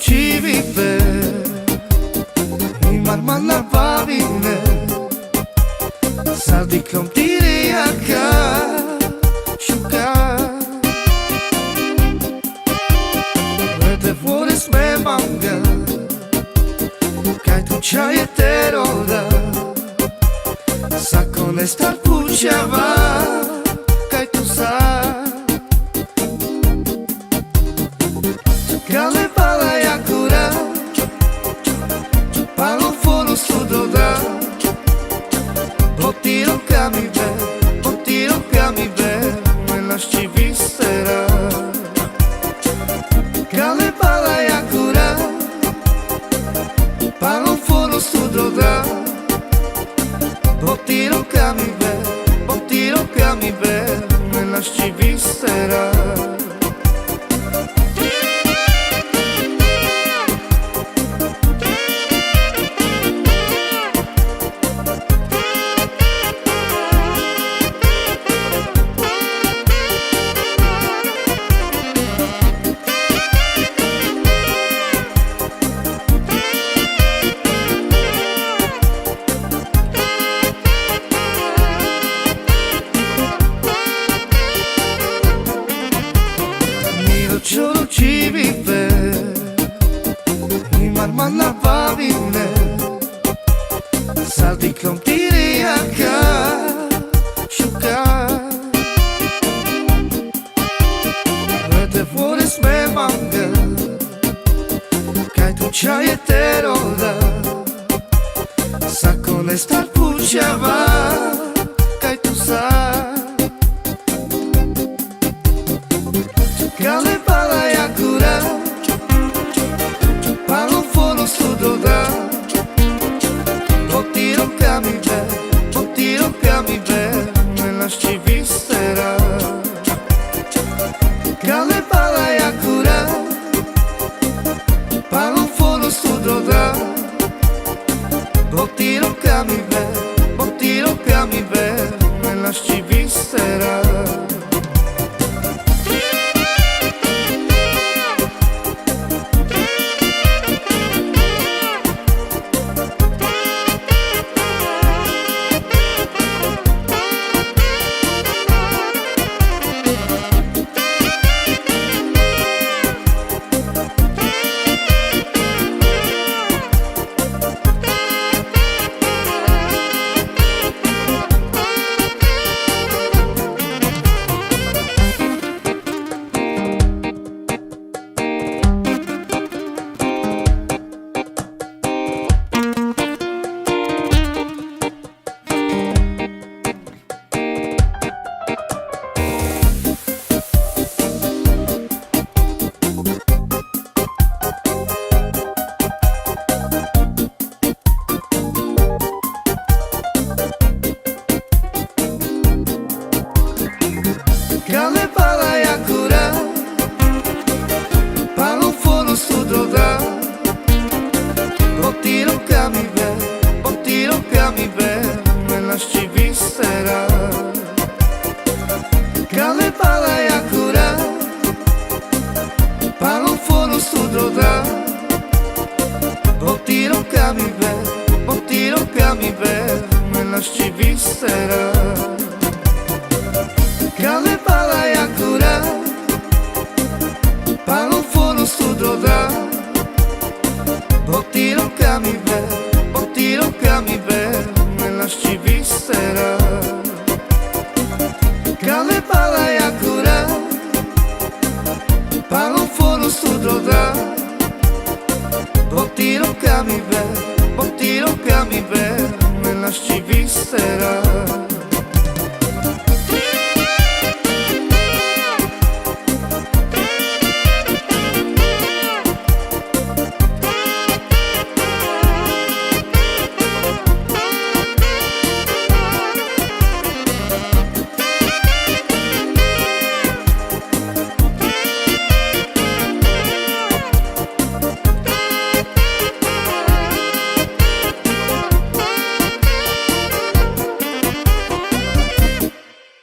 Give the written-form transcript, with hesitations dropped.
ci vive i marman na pavine saldi comptire a sciucare vede fuori sme manga kaj tu čaj je teroda sa konestar pućava kaj tu sa Kale pala jakura Palo fono sudoda Botiro kami be Melas ci vistera Kale pala jakura Palo fono sudoda Botiro kami be Melas ci vistera Ciolo ci vive i marman na pavine saldi comptire a sciucare vede fuori sme manga kaj tu čaj je teroda sa konestar pućava kaj tu sa Kale pala jakura Palo fono sudoda Botiro kami be Melas ci vistera Kale pala jakura Palo fono sudoda Botiro kami be Melas ci vistera Kale pala jakura Palo fono sudoda Botiro kami be Melas ci vistera Kale pala jakura Palo fono sudoda Botiro kami be Melas ci vistera Kale pala jakura Palo fono sudoda Botiro kami be Melas ci vistera